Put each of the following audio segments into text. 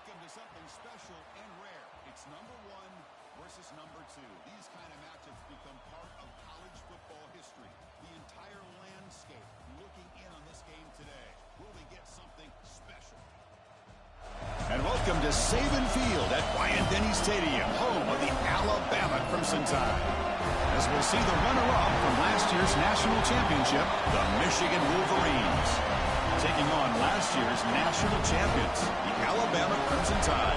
Welcome to something special and rare. It's number one versus number two. These kind of matchups become part of college football history. The entire landscape looking in on this game today. Will they get something special? And welcome to Saban Field at Bryant-Denny Stadium, home of the Alabama Crimson Tide. As we'll see the runner-up from last year's national championship, the Michigan Wolverines, taking on last year's national champions, the Alabama Crimson Tide.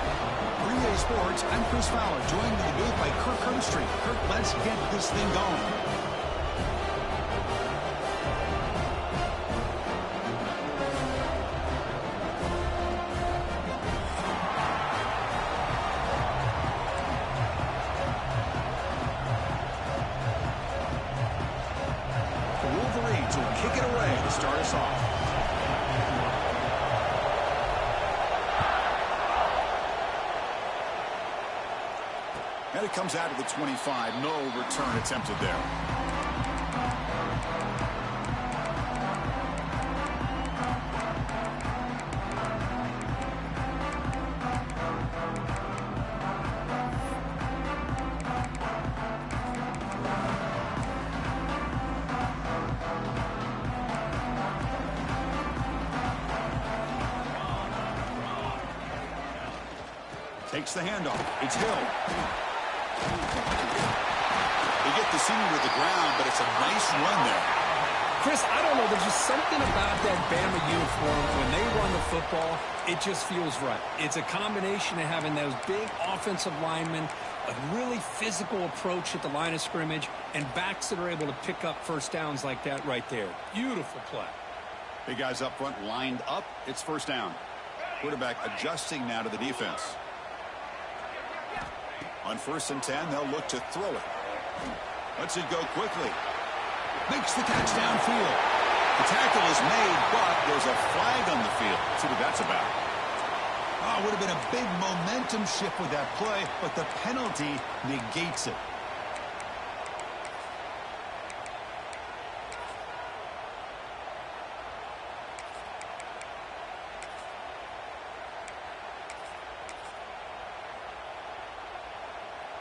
For EA Sports, I'm Chris Fowler, joined in the booth by Kirk Herbstreit. Kirk, let's get this thing going. The Wolverines will kick it away to start us off. And it comes out of the 25. No return attempted there. Takes the handoff. It's Hill. They get the senior to the ground, but it's a nice run there. Chris, I don't know. There's just something about that Bama uniform. When they run the football, it just feels right. It's a combination of having those big offensive linemen, a really physical approach at the line of scrimmage, and backs that are able to pick up first downs like that right there. Beautiful play. Big guys up front lined up. It's first down. Quarterback adjusting now to the defense. On 1st and 10, they'll look to throw it. Lets it go quickly. Makes the catch downfield. The tackle is made, but there's a flag on the field. See what that's about. Oh, it would have been a big momentum shift with that play, but the penalty negates it.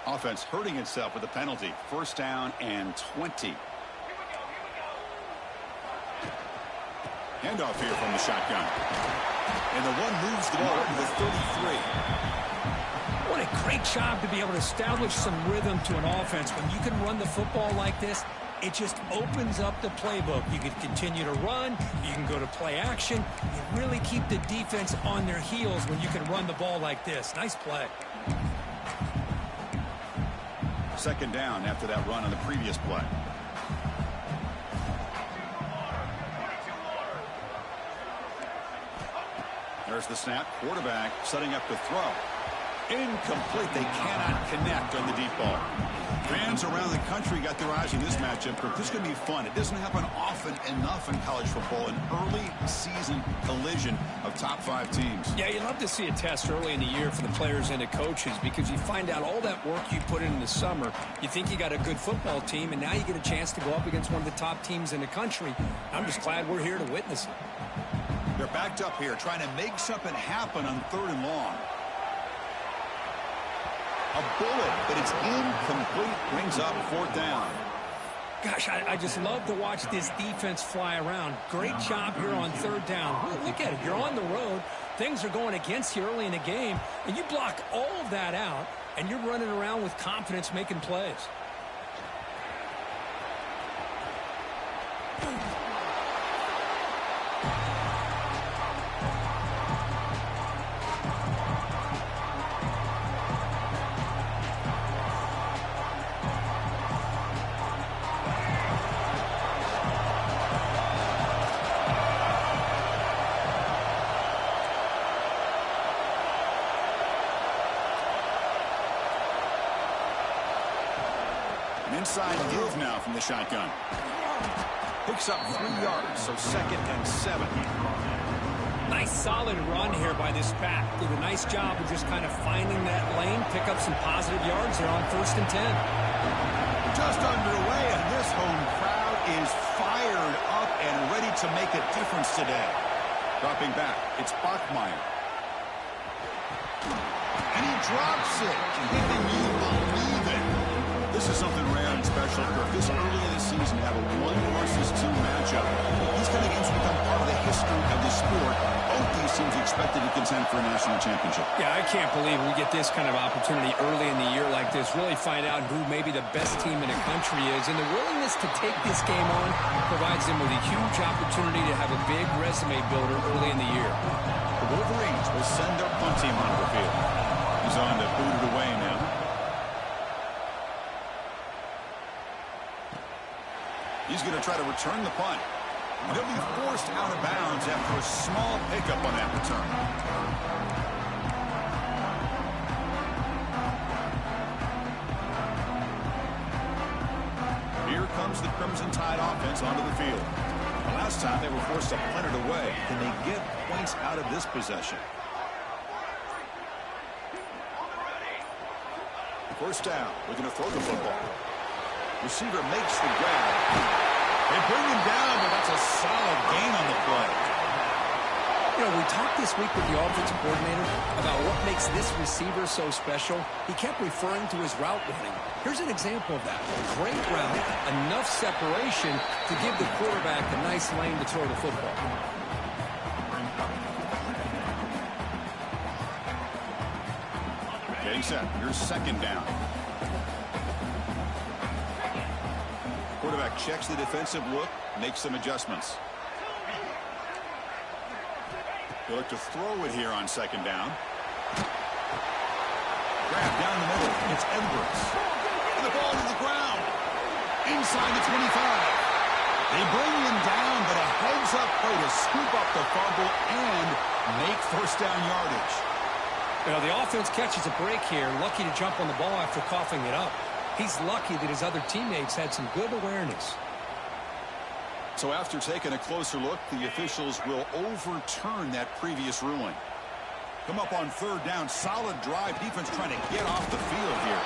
Offense hurting itself with a penalty. First down and 20. Handoff here from the shotgun. And the one moves the ball to the 33. What a great job to be able to establish some rhythm to an offense. When you can run the football like this, it just opens up the playbook. You can continue to run. You can go to play action. You really keep the defense on their heels when you can run the ball like this. Nice play. Second down after that run on the previous play. There's the snap. Quarterback setting up to throw. Incomplete. They cannot connect on the deep ball. Fans around the country got their eyes on this matchup, but this is going to be fun. It doesn't happen often enough in college football, an early season collision of top 5 teams. Yeah, you love to see a test early in the year for the players and the coaches because you find out all that work you put in the summer. You think you got a good football team, and now you get a chance to go up against one of the top teams in the country. I'm just glad we're here to witness it. They're backed up here, trying to make something happen on 3rd and long. A bullet, but it's incomplete, brings up 4th down. Gosh, I just love to watch this defense fly around. Great job here on 3rd down. Look at it. You're on the road. Things are going against you early in the game, and you block all of that out, and you're running around with confidence making plays. Inside give now from the shotgun. Picks up 3 yards, so 2nd and 7. Nice solid run here by this pack. Did a nice job of just kind of finding that lane, pick up some positive yards there on 1st and 10. Just underway, and this home crowd is fired up and ready to make a difference today. Dropping back, it's Bachmeier. And he drops it. Can you believe it? This is something rare and special. For this early in the season, to have a 1 versus 2 matchup. These kind of games become part of the history of the sport. Both these teams expected to contend for a national championship. Yeah, I can't believe we get this kind of opportunity early in the year like this. Really find out who maybe the best team in the country is. And the willingness to take this game on provides them with a huge opportunity to have a big resume builder early in the year. The Wolverines will send their punt team onto the field. He's on to boot it away now. He's going to try to return the punt. He'll be forced out of bounds after a small pickup on that return. Here comes the Crimson Tide offense onto the field. The last time they were forced to punt it away. Can they get points out of this possession? First down. We're going to throw the football. Receiver makes the grab. They bring him down, but that's a solid gain on the play. You know, we talked this week with the offensive coordinator about what makes this receiver so special. He kept referring to his route running. Here's an example of that. Great route, enough separation to give the quarterback a nice lane to throw the football. Getting set. Here's 2nd down. Quarterback checks the defensive look, makes some adjustments. He'll look to throw it here on 2nd down. Grab down the middle. It's Edwards. And the ball to the ground. Inside the 25. They bring him down, but a heads-up play to scoop up the fumble and make 1st down yardage. You know, the offense catches a break here, lucky to jump on the ball after coughing it up. He's lucky that his other teammates had some good awareness. So after taking a closer look, the officials will overturn that previous ruling. Come up on 3rd down. Solid drive. Defense trying to get off the field here.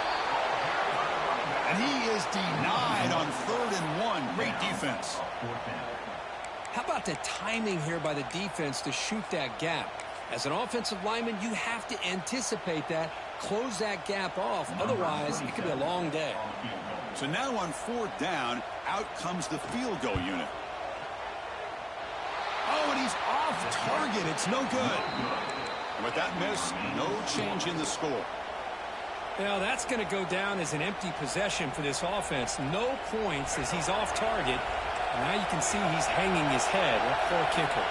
And he is denied on 3rd and 1. Great defense. How about the timing here by the defense to shoot that gap? As an offensive lineman, you have to anticipate that, close that gap off. Otherwise, it could be a long day. So now on 4th down, out comes the field goal unit. Oh, and he's off target. It's no good. And with that miss, no change in the score. Now, that's going to go down as an empty possession for this offense. No points as he's off target. And now you can see he's hanging his head. That poor kicker.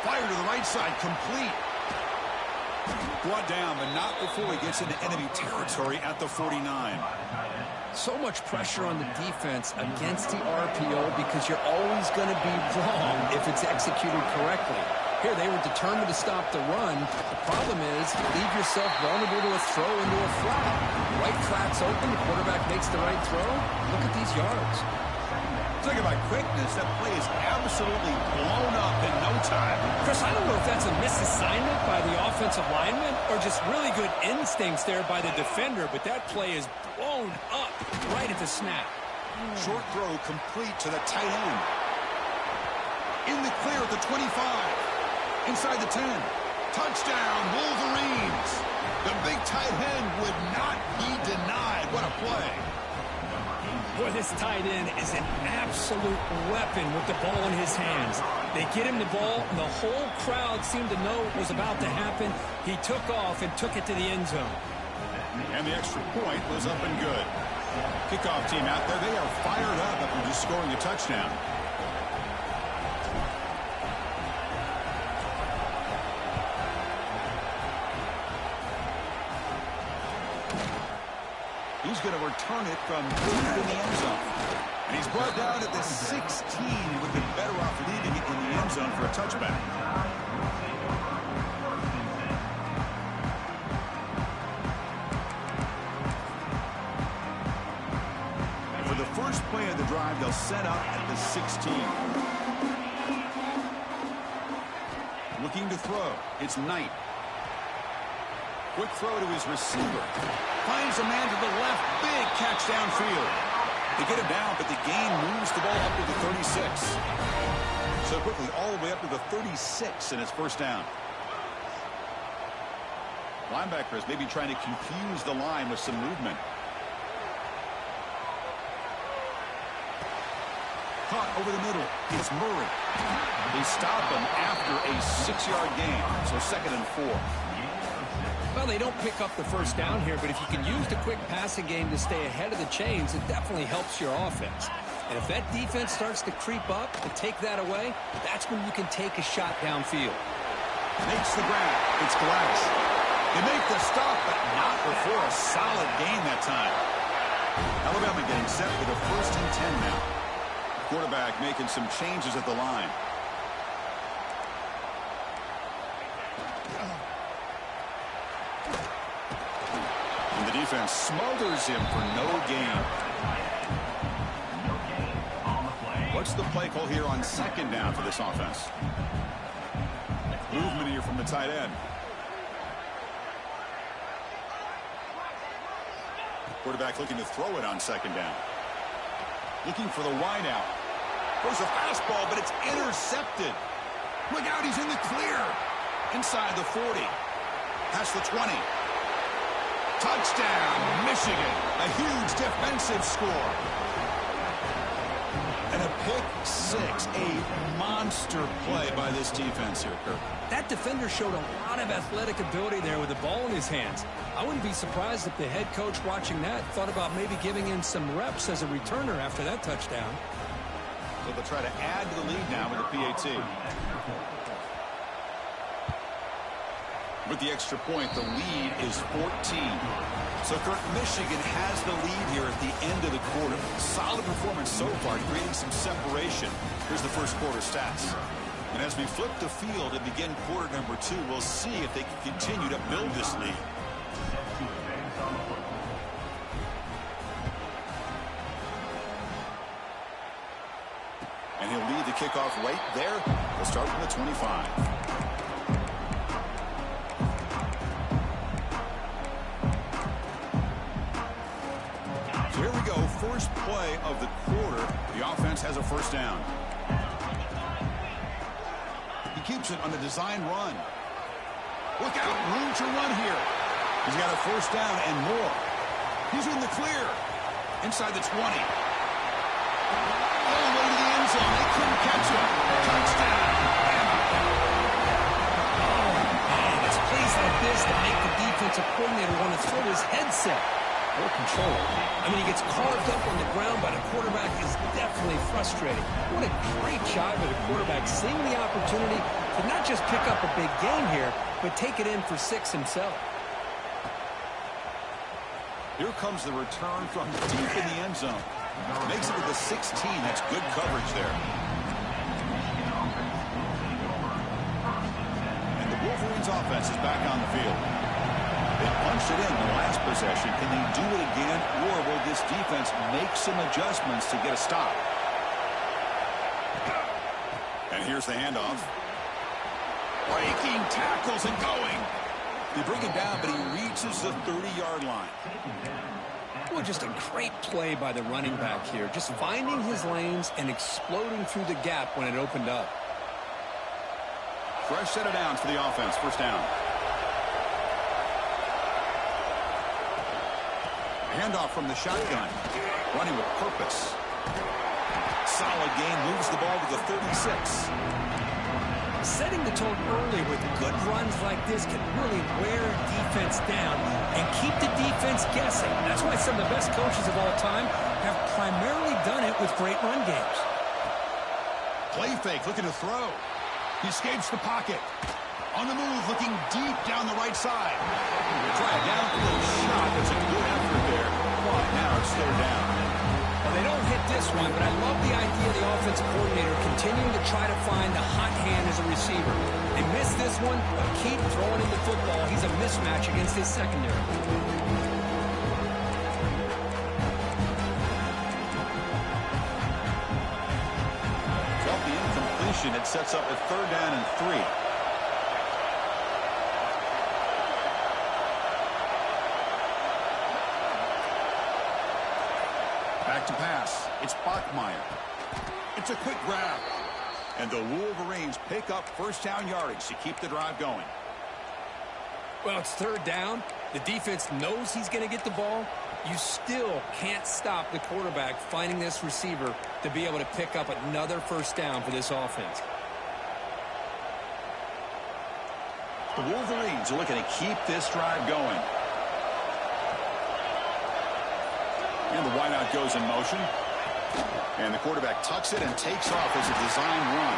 Fire to the right side, complete. Brought down, but not before he gets into enemy territory at the 49. So much pressure on the defense against the RPO because you're always going to be wrong if it's executed correctly. Here, they were determined to stop the run. The problem is you leave yourself vulnerable to a throw into a flat. Right flat's open, the quarterback makes the right throw. Look at these yards. Talking about quickness, that play is absolutely blown up in no time. Chris, I don't know if that's a misassignment by the offensive lineman or just really good instincts there by the defender, but that play is blown up right at the snap. Short throw complete to the tight end. In the clear at the 25. Inside the 10. Touchdown, Wolverines. The big tight end would not be denied. What a play. Boy, this tight end is an absolute weapon with the ball in his hands. They get him the ball, and the whole crowd seemed to know what was about to happen. He took off and took it to the end zone. And the extra point was up and good. Kickoff team out there, they are fired up after just scoring a touchdown. He's going to return it from deep in the end zone. And he's brought down at the 16. He would have been better off leaving it in the end zone for a touchback. For the first play of the drive, they'll set up at the 16. Looking to throw. It's Knight. Quick throw to his receiver. Finds a man to the left. Big catch downfield. They get him down, but the gain moves the ball up to the 36. So quickly, all the way up to the 36, and it's first down. Linebackers maybe trying to confuse the line with some movement. Caught over the middle. It's Murray. They stop him after a 6-yard gain. So 2nd and 4. Well, they don't pick up the first down here, but if you can use the quick passing game to stay ahead of the chains, it definitely helps your offense. And if that defense starts to creep up and take that away, that's when you can take a shot downfield. Makes the grab. It's Glass. They make the stop, but not before a solid gain that time. Alabama getting set for the 1st and 10 now. Quarterback making some changes at the line. And the defense smothers him for no gain. What's the play call here on 2nd down for this offense? Movement here from the tight end. Quarterback looking to throw it on 2nd down. Looking for the wide out. Goes a fastball, but it's intercepted. Look out, he's in the clear. Inside the 40. Past the 20. Touchdown, Michigan. A huge defensive score. And a pick 6. A monster play by this defense here, Kirk. That defender showed a lot of athletic ability there with the ball in his hands. I wouldn't be surprised if the head coach watching that thought about maybe giving him some reps as a returner after that touchdown. So they'll try to add to the lead now with the PAT. With the extra point, the lead is 14. So, Kirk, Michigan has the lead here at the end of the quarter. Solid performance so far, creating some separation. Here's the first quarter stats. And as we flip the field and begin quarter number 2, we'll see if they can continue to build this lead. And he'll lead the kickoff right there. We'll start from the 25. So here we go. First play of the quarter. The offense has a first down. He keeps it on the design run. Look out. Room to run here. He's got a first down and more. He's in the clear. Inside the 20. all the way to the end zone. They couldn't catch him. Touchdown. It's plays like this that make the defensive coordinator want to throw his headset. More control. I mean, he gets carved up on the ground by the quarterback is definitely frustrating. What a great job by the quarterback seeing the opportunity to not just pick up a big game here, but take it in for 6 himself. Here comes the return from deep in the end zone. Makes it to the 16. That's good coverage there. And the Wolverines offense is back on the field. They punched it in the last possession. Can they do it again, or will this defense make some adjustments to get a stop? And here's the handoff. Breaking tackles and going. They bring him down, but he reaches the 30-yard line. Well, just a great play by the running back here. Just finding his lanes and exploding through the gap when it opened up. Fresh set of downs for the offense. First down. Handoff from the shotgun. Running with purpose. Solid gain. Moves the ball to the 36. Setting the tone early with good runs like this can really wear defense down and keep the defense guessing. That's why some of the best coaches of all time have primarily done it with great run games. Play fake, looking to throw. He escapes the pocket. On the move, looking deep down the right side. Try a downfield shot. That's a good effort there. But now it's third down. Well, they don't hit this one, but I love the idea of the offensive coordinator continuing to try to find the hot hand as a receiver. They miss this one, but keep throwing him the football. He's a mismatch against his secondary. Well, the incompletion, it sets up a third down and 3. Back to pass. It's Bachmeier. It's a quick grab. And the Wolverines pick up first down yardage to keep the drive going. Well, it's third down. The defense knows he's going to get the ball. You still can't stop the quarterback finding this receiver to be able to pick up another first down for this offense. The Wolverines are looking to keep this drive going. And the wideout goes in motion. And the quarterback tucks it and takes off as a design run.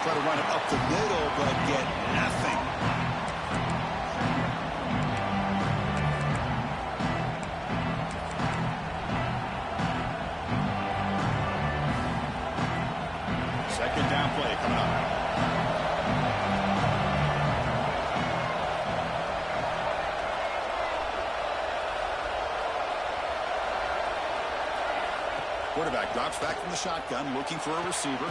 Try to run it up the middle, but get nothing. Second down play coming up. Quarterback drops back from the shotgun, looking for a receiver.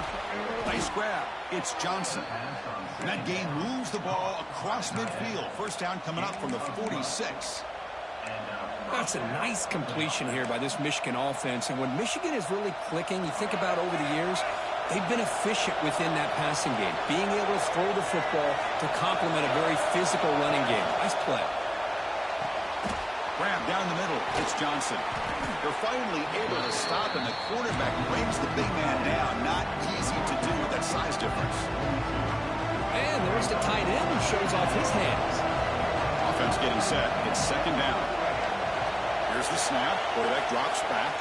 Nice grab. It's Johnson. And that game moves the ball across midfield. First down coming up from the 46. That's a nice completion here by this Michigan offense. And when Michigan is really clicking, you think about over the years, they've been efficient within that passing game, being able to throw the football to complement a very physical running game. Nice play. Grab down the middle. It's Johnson. They're finally able to stop, and the quarterback brings the big man down. Not easy to do with that size difference. And there's the tight end who shows off his hands. Offense getting set. It's second down. Here's the snap. Quarterback drops back.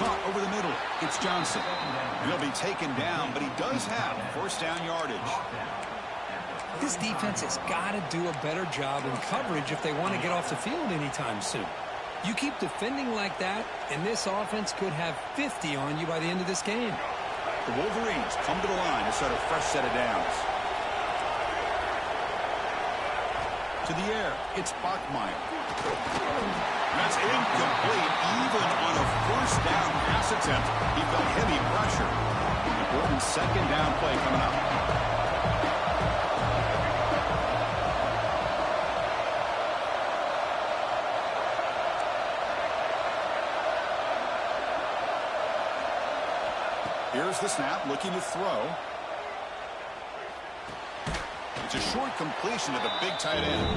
Caught over the middle. It's Johnson. And he'll be taken down, but he does have first down yardage. This defense has got to do a better job in coverage if they want to get off the field anytime soon. You keep defending like that, and this offense could have 50 on you by the end of this game. The Wolverines come to the line to set a fresh set of downs. To the air, it's Bachmeier. That's incomplete. Even on a first down pass attempt, he felt heavy pressure. Important second down play coming up. Here's the snap, looking to throw. It's a short completion to the big tight end.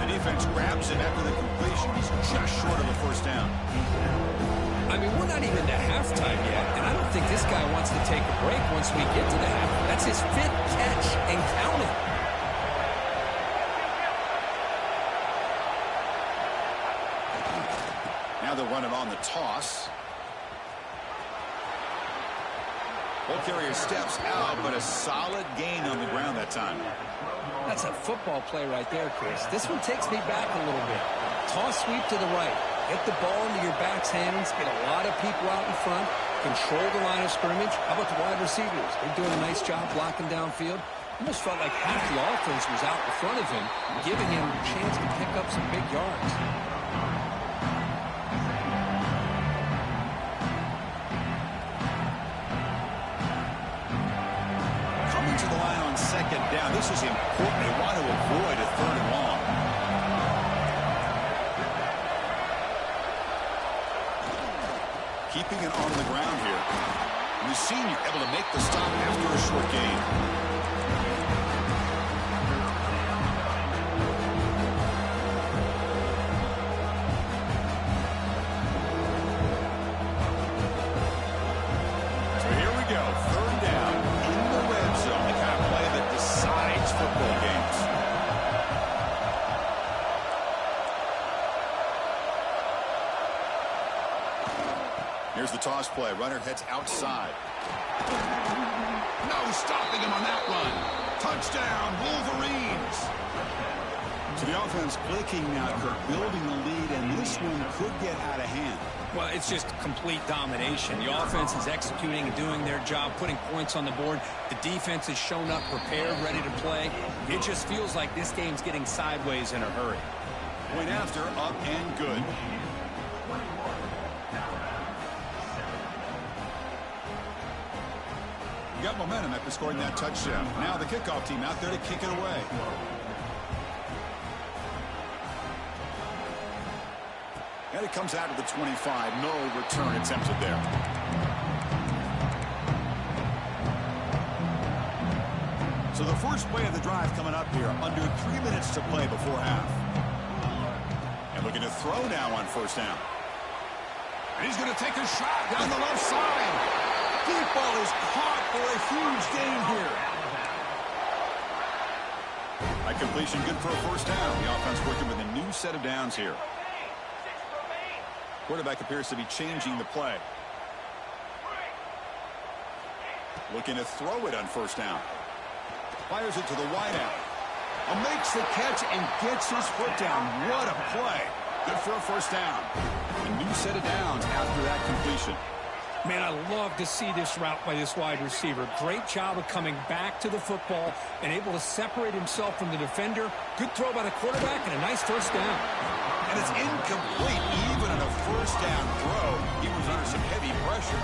The defense grabs it after the completion. He's just short of a first down. I I mean, we're not even to halftime yet, and I don't think this guy wants to take a break once we get to the half. That's his 5th catch and counting. Now they'll run it on the toss. Ball carrier steps out, but a solid gain on the ground that time. That's a football play right there, Chris. This one takes me back a little bit. Toss sweep to the right. Get the ball into your back's hands. Get a lot of people out in front. Control the line of scrimmage. How about the wide receivers? They're doing a nice job blocking downfield. Almost felt like half the offense was out in front of him, giving him a chance to pick up some big yards. Second down. This is important. They want to avoid a 3rd and long. Keeping it on the ground here. And the senior able to make the stop after a short gain. So here we go. 3rd down in the red zone. The kind of play that decides football games. Here's the toss play. Runner heads outside. No stopping him on that run. Touchdown, Wolverines. So the offense clicking now, Kirk, building the lead, and this one could get out of hand. Well, it's just complete domination. The offense is executing and doing their job, putting points on the board. The defense has shown up prepared, ready to play. It just feels like this game's getting sideways in a hurry. Point after, up and good. You got momentum after scoring that touchdown. Now the kickoff team out there to kick it away. And it comes out of the 25. No return attempted there. So the first play of the drive coming up here. Under 3 minutes to play before half. And looking to throw now on 1st down. And he's going to take a shot down the left side. Deep ball is caught for a huge gain here. By completion, good for a 1st down. The offense working with a new set of downs here. Quarterback appears to be changing the play. Looking to throw it on 1st down. Fires it to the wideout. Makes the catch and gets his foot down. What a play. Good for a 1st down. A new set of downs after that completion. Man, I love to see this route by this wide receiver. Great job of coming back to the football and able to separate himself from the defender. Good throw by the quarterback and a nice 1st down. And it's incomplete. Even on a 1st down throw, he was under some heavy pressure.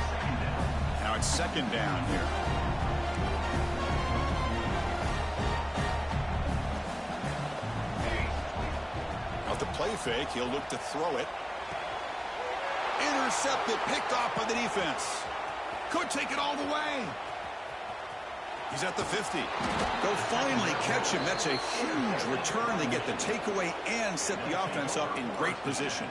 Now it's 2nd down here. Out the play fake, he'll look to throw it. Intercepted, picked off by the defense. Could take it all the way. He's at the 50. They'll finally catch him. That's a huge return. They get the takeaway and set the offense up in great position.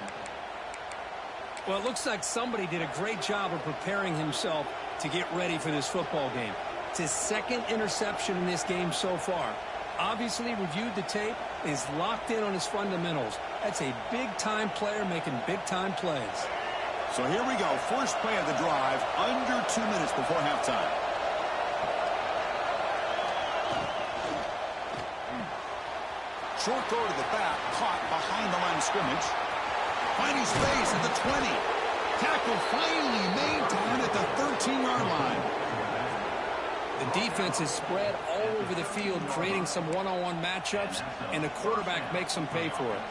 Well, it looks like somebody did a great job of preparing himself to get ready for this football game. It's his 2nd interception in this game so far. Obviously reviewed the tape, is locked in on his fundamentals. That's a big-time player making big-time plays. So here we go. First play of the drive, under 2 minutes before halftime. Short throw to the back, caught behind the line of scrimmage. Finding space at the 20. Tackle finally made to win at the 13-yard line. The defense is spread all over the field, creating some one-on-one matchups, and the quarterback makes them pay for it.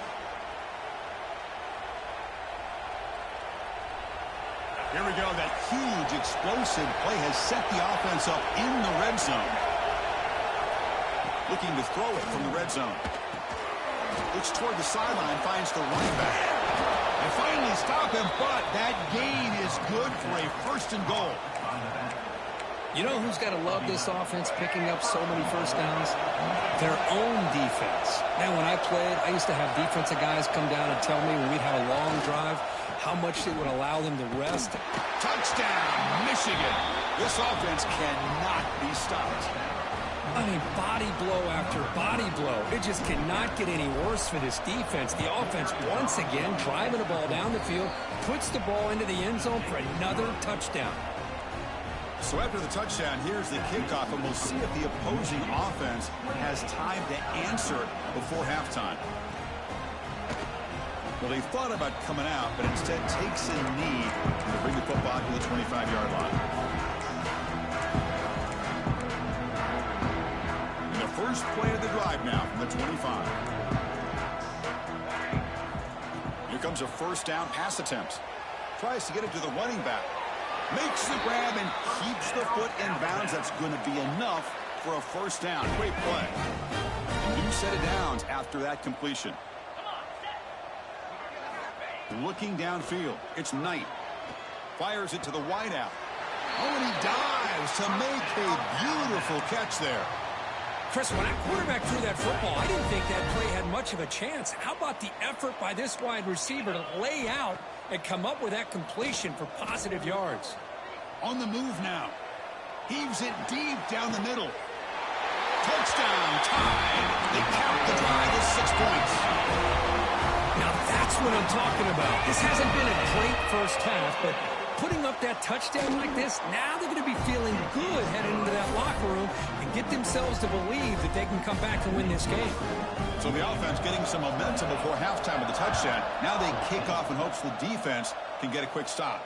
Here we go. That huge explosive play has set the offense up in the red zone. Looking to throw it from the red zone. Looks toward the sideline, finds the running back. They finally stop him, but that gain is good for a 1st and goal. You know who's got to love this offense picking up so many 1st downs? Their own defense. Man, when I played, I used to have defensive guys come down and tell me when we'd have a long drive, how much it would allow them to rest. Touchdown, Michigan. This offense cannot be stopped. I mean, body blow after body blow. It just cannot get any worse for this defense. The offense, once again, driving the ball down the field, puts the ball into the end zone for another touchdown. So after the touchdown, here's the kickoff, and we'll see if the opposing offense has time to answer before halftime. Well, they thought about coming out, but instead takes a knee to bring the football to the 25-yard line. And the first play of the drive now from the 25. Here comes a first down pass attempt. Tries to get it to the running back. Makes the grab and keeps the foot in bounds. That's going to be enough for a first down. Great play. A new set of downs after that completion. Looking downfield. It's Knight. Fires it to the wideout. Oh, and he dives to make a beautiful catch there. Chris, when that quarterback threw that football, I didn't think that play had much of a chance. How about the effort by this wide receiver to lay out and come up with that completion for positive yards? On the move now. Heaves it deep down the middle. Touchdown, tied. They count the drive as 6 points. Now that's what I'm talking about. This hasn't been a great first half, but putting up that touchdown like this, now they're going to be feeling good heading into that locker room and get themselves to believe that they can come back and win this game. So the offense getting some momentum before halftime with the touchdown. Now they kick off in hopes the defense can get a quick stop.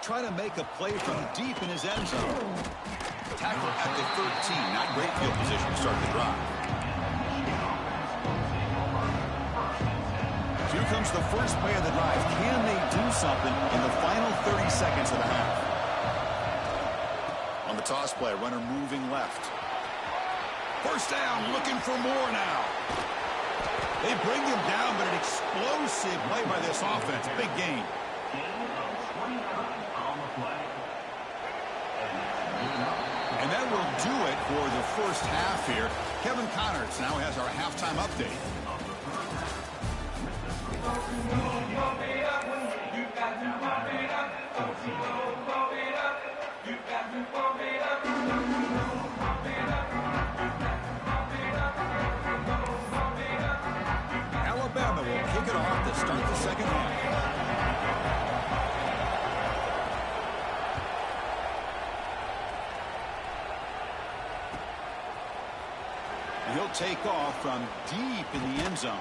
Try to make a play from deep in his end zone. Tackle at the 13. Not great field position to start the drive. Here comes the first play of the drive. Can they do something in the final 30 seconds of the half? On the toss play, runner moving left. First down, looking for more now. They bring him down, but an explosive play by this offense. Big gain. And that will do it for the first half here. Kevin Connors now has our halftime update. Alabama will kick it off to start the second half. He'll take off from deep in the end zone.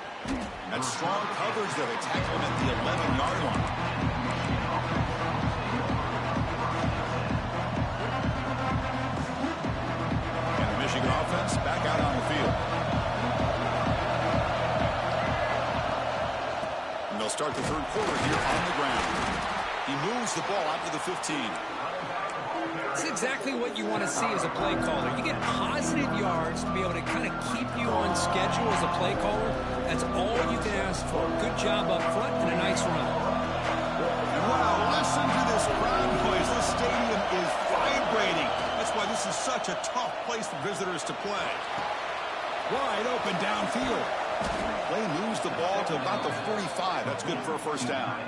That strong coverage there. They tackle him at the 11-yard line. And the Michigan offense back out on the field. And they'll start the third quarter here on the ground. He moves the ball out to the 15. It's exactly what you want to see as a play caller. You get positive yards to be able to kind of keep you on schedule as a play caller. That's all you can ask for. Good job up front and a nice run. And wow, listen to this crowd noise. This stadium is vibrating. That's why this is such a tough place for visitors to play. Wide open downfield. Play moves the ball to about the 45. That's good for a first down.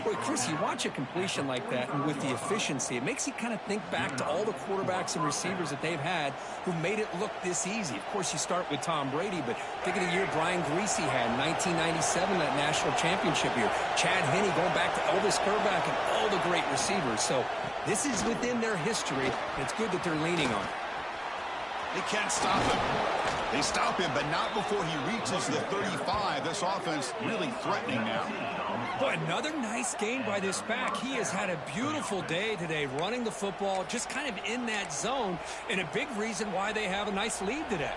Boy, Chris, you watch a completion like that, and with the efficiency, it makes you kind of think back to all the quarterbacks and receivers that they've had who made it look this easy. Of course, you start with Tom Brady, but think of the year Brian Greasy had in 1997, that national championship year. Chad Henne going back to Elvis Kerback and all the great receivers. So this is within their history, and it's good that they're leaning on it. They can't stop him. They stop him, but not before he reaches the 35. This offense really threatening now. Boy, another nice game by this back. He has had a beautiful day today running the football, just kind of in that zone, and a big reason why they have a nice lead today.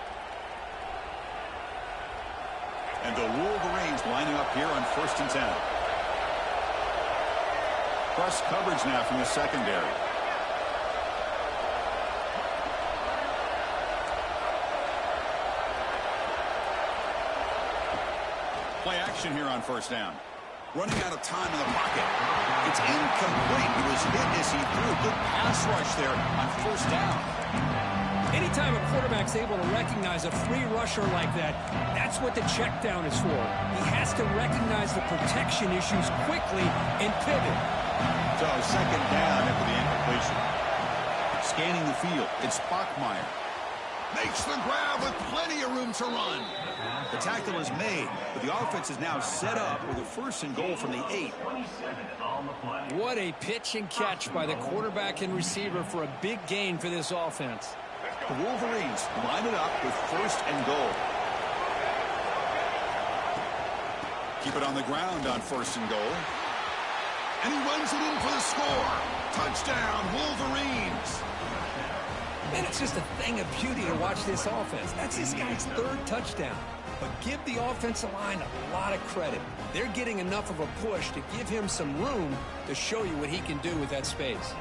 And the Wolverines lining up here on 1st and 10. Press coverage now from the secondary. Play action here on 1st down. Running out of time in the pocket. It's incomplete. He was hit as he threw. Good pass rush there on 1st down. Anytime a quarterback's able to recognize a free rusher like that, that's what the check down is for. He has to recognize the protection issues quickly and pivot. So second down after the incompletion. Scanning the field, it's Bachmeier. Makes the grab with plenty of room to run. The tackle is made, but the offense is now set up with a first and goal from the 8. What a pitch and catch by the quarterback and receiver for a big gain for this offense. The Wolverines line it up with first and goal. Keep it on the ground on first and goal. And he runs it in for the score. Touchdown, Wolverines. And it's just a thing of beauty to watch this offense. That's this guy's 3rd touchdown. But give the offensive line a lot of credit. They're getting enough of a push to give him some room to show you what he can do with that space.